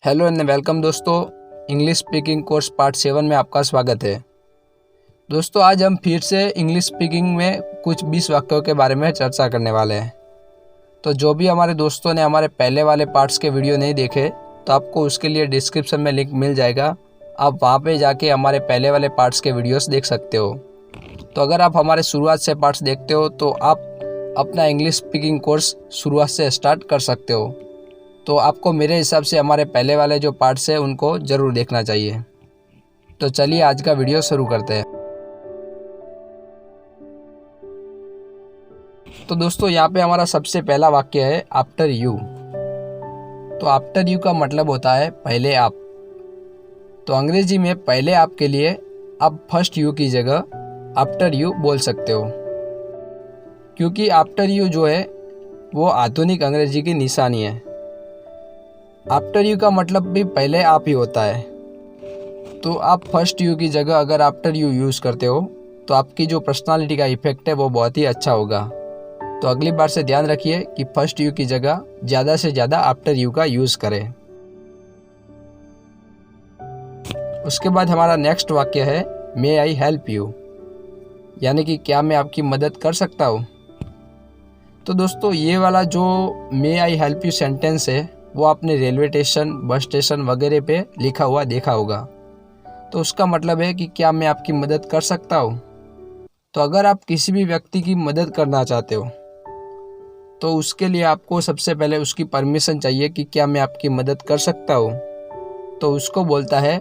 Hello and welcome दोस्तों, English speaking course part 7 में आपका स्वागत है। दोस्तों आज हम फिर से इंग्लिश स्पीकिंग में कुछ 20 वाक्यों के बारे में चर्चा करने वाले हैं। तो जो भी हमारे दोस्तों ने हमारे पहले वाले पार्ट्स के वीडियो नहीं देखे तो आपको उसके लिए डिस्क्रिप्शन में लिंक मिल जाएगा। आप वहाँ पे जाके हमारे पहले वाले पार्ट्स के वीडियोस देख सकते हो। तो अगर आप हमारे शुरुआत से पार्ट्स देखते हो तो आप अपना इंग्लिश स्पीकिंग कोर्स शुरुआत से स्टार्ट कर सकते हो। तो आपको मेरे हिसाब से हमारे पहले वाले जो पार्ट्स हैं उनको ज़रूर देखना चाहिए। तो चलिए आज का वीडियो शुरू करते हैं। तो दोस्तों यहाँ पे हमारा सबसे पहला वाक्य है आफ्टर यू। तो आफ्टर यू का मतलब होता है पहले आप। तो अंग्रेजी में पहले आप के लिए आप फर्स्ट यू की जगह आफ्टर यू बोल सकते हो, क्योंकि आफ्टर यू जो है वो आधुनिक अंग्रेजी की निशानी है। आफ्टर यू का मतलब भी पहले आप ही होता है। तो आप फर्स्ट यू की जगह अगर आफ्टर यू यूज़ करते हो तो आपकी जो पर्सनालिटी का इफेक्ट है वो बहुत ही अच्छा होगा। तो अगली बार से ध्यान रखिए कि फर्स्ट यू की जगह ज़्यादा से ज़्यादा आफ्टर यू का यूज़ करें। उसके बाद हमारा नेक्स्ट वाक्य है मे आई हेल्प यू, यानी कि क्या मैं आपकी मदद कर सकता हूँ। तो दोस्तों ये वाला जो मे आई हेल्प यू सेंटेंस है वो आपने रेलवे स्टेशन, बस स्टेशन वगैरह पे लिखा हुआ देखा होगा। तो उसका मतलब है कि क्या मैं आपकी मदद कर सकता हूँ। तो अगर आप किसी भी व्यक्ति की मदद करना चाहते हो तो उसके लिए आपको सबसे पहले उसकी परमिशन चाहिए कि क्या मैं आपकी मदद कर सकता हूँ। तो उसको बोलता है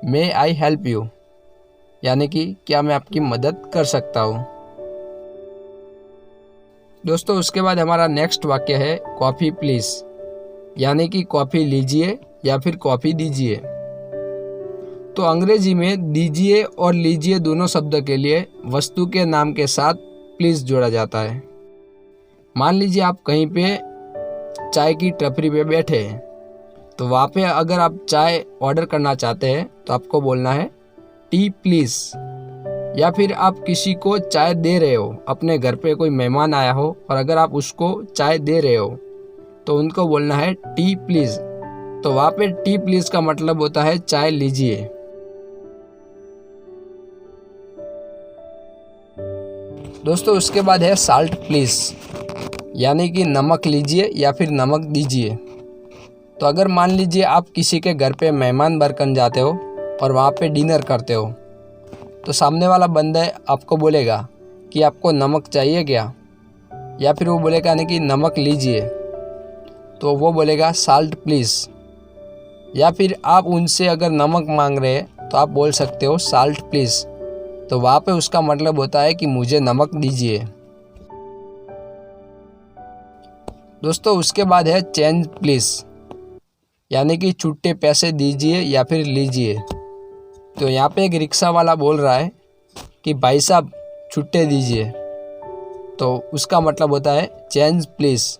मे आई हेल्प यू, यानी कि क्या मैं आपकी मदद कर सकता हूँ। दोस्तों उसके बाद हमारा नेक्स्ट वाक्य है कॉफ़ी प्लीज़, यानी कि कॉफ़ी लीजिए या फिर कॉफ़ी दीजिए। तो अंग्रेजी में दीजिए और लीजिए दोनों शब्द के लिए वस्तु के नाम के साथ प्लीज़ जोड़ा जाता है। मान लीजिए आप कहीं पे चाय की टपरी पे बैठे हैं, तो वहाँ पे अगर आप चाय ऑर्डर करना चाहते हैं तो आपको बोलना है टी प्लीज़। या फिर आप किसी को चाय दे रहे हो, अपने घर पे कोई मेहमान आया हो और अगर आप उसको चाय दे रहे हो तो उनको बोलना है टी प्लीज़। तो वहाँ पे टी प्लीज़ का मतलब होता है चाय लीजिए। दोस्तों उसके बाद है साल्ट प्लीज़, यानी कि नमक लीजिए या फिर नमक दीजिए। तो अगर मान लीजिए आप किसी के घर पे मेहमान बनकर जाते हो और वहाँ पे डिनर करते हो, तो सामने वाला बंदा आपको बोलेगा कि आपको नमक चाहिए क्या, या फिर वो बोलेगा नहीं कि नमक लीजिए, तो वो बोलेगा साल्ट प्लीज़। या फिर आप उनसे अगर नमक मांग रहे हैं तो आप बोल सकते हो साल्ट प्लीज़। तो वहाँ पे उसका मतलब होता है कि मुझे नमक दीजिए। दोस्तों उसके बाद है चेंज प्लीज़, यानी कि छुट्टे पैसे दीजिए या फिर लीजिए। तो यहाँ पे एक रिक्शा वाला बोल रहा है कि भाई साहब छुट्टे दीजिए, तो उसका मतलब होता है चेंज प्लीज़,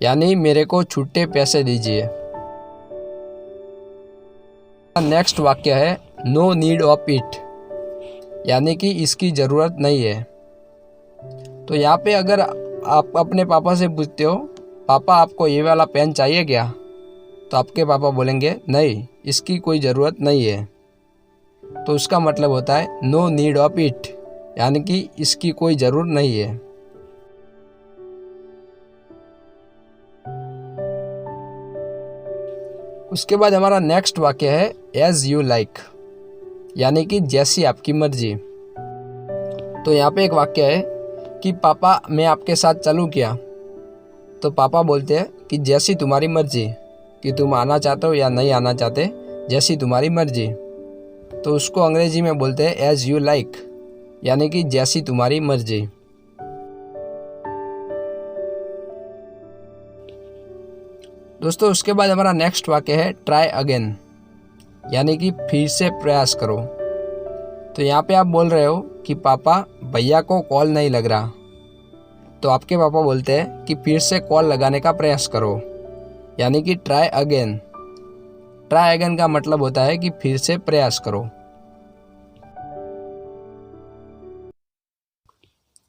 यानी मेरे को छुट्टे पैसे दीजिए। नेक्स्ट वाक्य है नो नीड ऑफ इट, यानी कि इसकी ज़रूरत नहीं है। तो यहाँ पे अगर आप अपने पापा से पूछते हो पापा आपको ये वाला पेन चाहिए क्या, तो आपके पापा बोलेंगे नहीं इसकी कोई ज़रूरत नहीं है। तो उसका मतलब होता है नो नीड ऑफ इट, यानी कि इसकी कोई ज़रूरत नहीं है। उसके बाद हमारा नेक्स्ट वाक्य है एज यू लाइक, यानी कि जैसी आपकी मर्जी। तो यहाँ पे एक वाक्य है कि पापा मैं आपके साथ चलूँ क्या। तो पापा बोलते हैं कि जैसी तुम्हारी मर्जी, कि तुम आना चाहते हो या नहीं आना चाहते, जैसी तुम्हारी मर्जी। तो उसको अंग्रेजी में बोलते हैं एज यू लाइक, यानी कि जैसी तुम्हारी मर्जी। दोस्तों उसके बाद हमारा नेक्स्ट वाक्य है ट्राई अगेन, यानी कि फिर से प्रयास करो। तो यहाँ पे आप बोल रहे हो कि पापा भैया को कॉल नहीं लग रहा, तो आपके पापा बोलते हैं कि फिर से कॉल लगाने का प्रयास करो, यानी कि ट्राई अगेन। ट्राई अगेन का मतलब होता है कि फिर से प्रयास करो।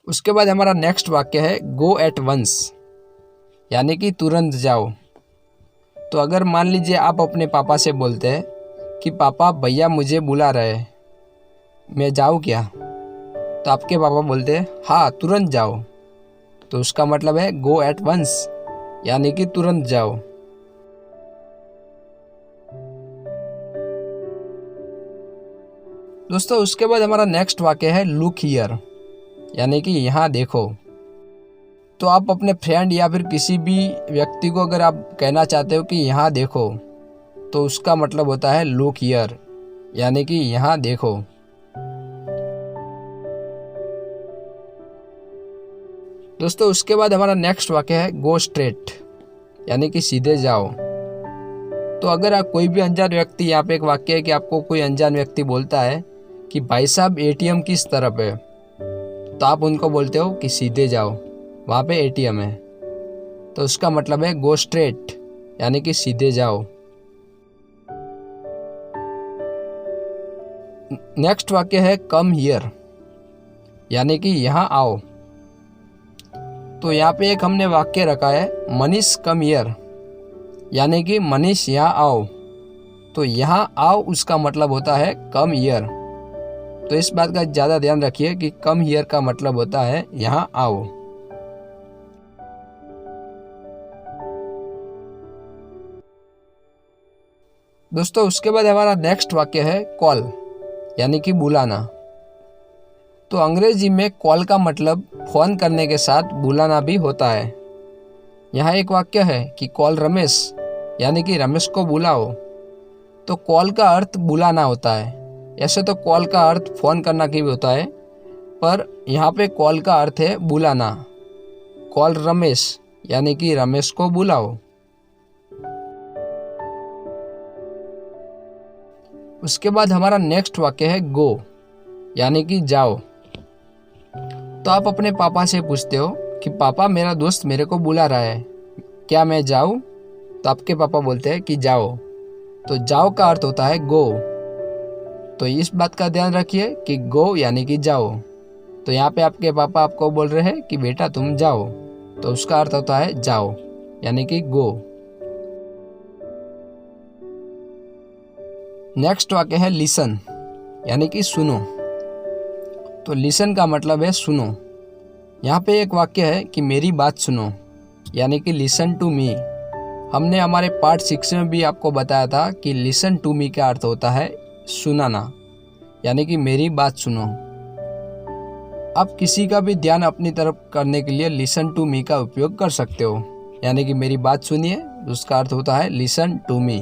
उसके बाद हमारा नेक्स्ट वाक्य है गो एट वंस, यानी कि तुरंत जाओ। तो अगर मान लीजिए आप अपने पापा से बोलते हैं कि पापा भैया मुझे बुला रहे हैं, मैं जाऊँ क्या? तो आपके पापा बोलते हैं हाँ तुरंत जाओ, तो उसका मतलब है गो एट वंस, यानी कि तुरंत जाओ। दोस्तों उसके बाद हमारा नेक्स्ट वाक्य है लुक हियर, यानी कि यहाँ देखो। तो आप अपने फ्रेंड या फिर किसी भी व्यक्ति को अगर आप कहना चाहते हो कि यहाँ देखो, तो उसका मतलब होता है लुक हियर, यानी कि यहाँ देखो। दोस्तों उसके बाद हमारा नेक्स्ट वाक्य है गो स्ट्रेट, यानी कि सीधे जाओ। तो अगर आप कोई भी अनजान व्यक्ति, यहाँ पे एक वाक्य है कि आपको कोई अनजान व्यक्ति बोलता है कि भाई साहब एटीएम किस तरफ है, तो आप उनको बोलते हो कि सीधे जाओ, वहाँ पे एटीएम है। तो उसका मतलब है गो स्ट्रेट, यानी कि सीधे जाओ। नेक्स्ट वाक्य है कम हियर, यानी कि यहाँ आओ। तो यहाँ पे एक हमने वाक्य रखा है मनीष कम हियर, यानी कि मनीष यहाँ आओ। तो यहाँ आओ उसका मतलब होता है कम हियर। तो इस बात का ज़्यादा ध्यान रखिए कि कम हियर का मतलब होता है यहाँ आओ। दोस्तों उसके बाद हमारा नेक्स्ट वाक्य है कॉल, यानी कि बुलाना। तो अंग्रेजी में कॉल का मतलब फोन करने के साथ बुलाना भी होता है। यहाँ एक वाक्य है कि कॉल रमेश, यानी कि रमेश को बुलाओ। तो कॉल का अर्थ बुलाना होता है। ऐसे तो कॉल का अर्थ फोन करना की भी होता है, पर यहाँ पे कॉल का अर्थ है बुलाना। कॉल रमेश, यानी कि रमेश को बुलाओ। उसके बाद हमारा नेक्स्ट वाक्य है गो, यानी कि जाओ। तो आप अपने पापा से पूछते हो कि पापा मेरा दोस्त मेरे को बुला रहा है, क्या मैं जाऊं? तो आपके पापा बोलते हैं कि जाओ। तो जाओ का अर्थ होता है गो। तो इस बात का ध्यान रखिए कि गो यानी कि जाओ। तो यहाँ पे आपके पापा आपको बोल रहे हैं कि बेटा तुम जाओ, तो उसका अर्थ होता है जाओ, यानी कि गो। नेक्स्ट वाक्य है लिसन, यानी कि सुनो। तो लिसन का मतलब है सुनो। यहाँ पे एक वाक्य है कि मेरी बात सुनो, यानी कि लिसन टू मी। हमने हमारे पार्ट 6 में भी आपको बताया था कि लिसन टू मी का अर्थ होता है सुनाना, यानी कि मेरी बात सुनो। आप किसी का भी ध्यान अपनी तरफ करने के लिए लिसन टू मी का उपयोग कर सकते हो, यानी कि मेरी बात सुनिए, उसका अर्थ होता है लिसन टू मी।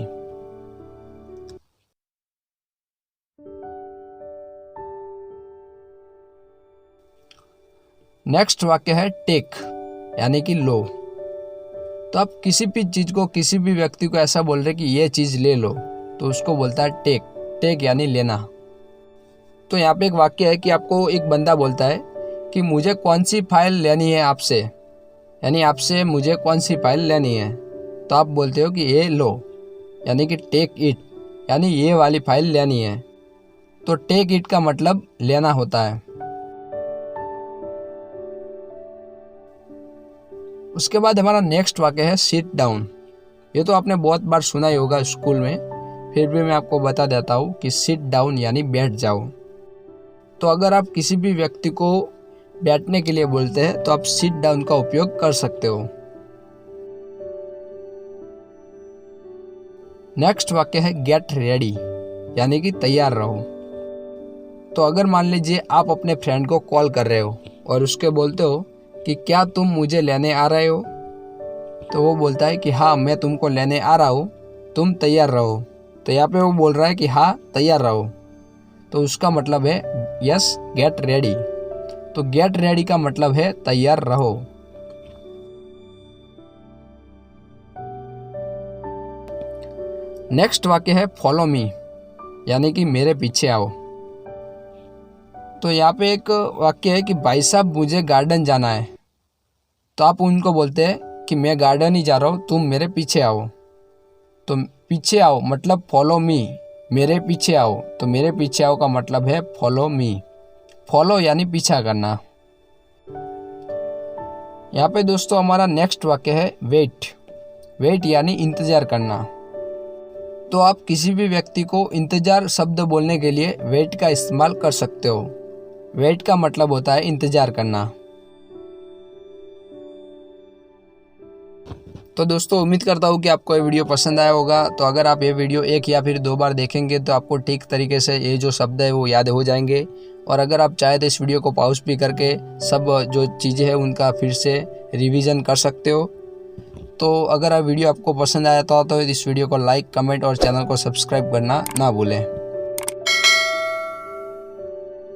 नेक्स्ट वाक्य है टेक, यानी कि लो। तो आप किसी भी चीज को, किसी भी व्यक्ति को ऐसा बोल रहे कि ये चीज ले लो, तो उसको बोलता है टेक। टेक यानी लेना। तो यहाँ पे एक वाक्य है कि आपको एक बंदा बोलता है कि मुझे कौन सी फाइल लेनी है आपसे, यानी आपसे मुझे कौन सी फाइल लेनी है। तो आप बोलते हो कि ये लो, यानी कि टेक इट, यानी ये वाली फाइल लेनी है। तो टेक इट का मतलब लेना होता है। उसके बाद हमारा नेक्स्ट वाक्य है सिट डाउन। ये तो आपने बहुत बार सुना ही होगा स्कूल में, फिर भी मैं आपको बता देता हूँ कि सिट डाउन यानी बैठ जाओ। तो अगर आप किसी भी व्यक्ति को बैठने के लिए बोलते हैं तो आप सिट डाउन का उपयोग कर सकते हो। नेक्स्ट वाक्य है गेट रेडी, यानी कि तैयार रहो। तो अगर मान लीजिए आप अपने फ्रेंड को कॉल कर रहे हो और उसके बोलते हो कि क्या तुम मुझे लेने आ रहे हो, तो वो बोलता है कि हाँ मैं तुमको लेने आ रहा हूँ, तुम तैयार रहो। तो यहाँ पे वो बोल रहा है कि हाँ तैयार रहो, तो उसका मतलब है यस गेट रेडी। तो गेट रेडी का मतलब है तैयार रहो। नेक्स्ट वाक्य है फॉलो मी, यानी कि मेरे पीछे आओ। तो यहाँ पे एक वाक्य है कि भाई साहब मुझे गार्डन जाना है, तो आप उनको बोलते हैं कि मैं गार्डन ही जा रहा हूँ, तुम मेरे पीछे आओ। तो पीछे आओ मतलब फॉलो मी, मेरे पीछे आओ। तो मेरे पीछे आओ का मतलब है फॉलो मी। फॉलो यानी पीछा करना। यहाँ पे दोस्तों हमारा नेक्स्ट वाक्य है वेट, वेट यानी इंतज़ार करना। तो आप किसी भी व्यक्ति को इंतज़ार शब्द बोलने के लिए वेट का इस्तेमाल कर सकते हो। वेट का मतलब होता है इंतज़ार करना। तो दोस्तों उम्मीद करता हूँ कि आपको ये वीडियो पसंद आया होगा। तो अगर आप ये वीडियो 1 या फिर 2 बार देखेंगे तो आपको ठीक तरीके से ये जो शब्द है वो याद हो जाएंगे। और अगर आप चाहे तो इस वीडियो को पॉज भी करके सब जो चीज़ें हैं उनका फिर से रिवीजन कर सकते हो। तो अगर वीडियो आपको पसंद आया तो इस वीडियो को लाइक, कमेंट और चैनल को सब्सक्राइब करना ना भूलें।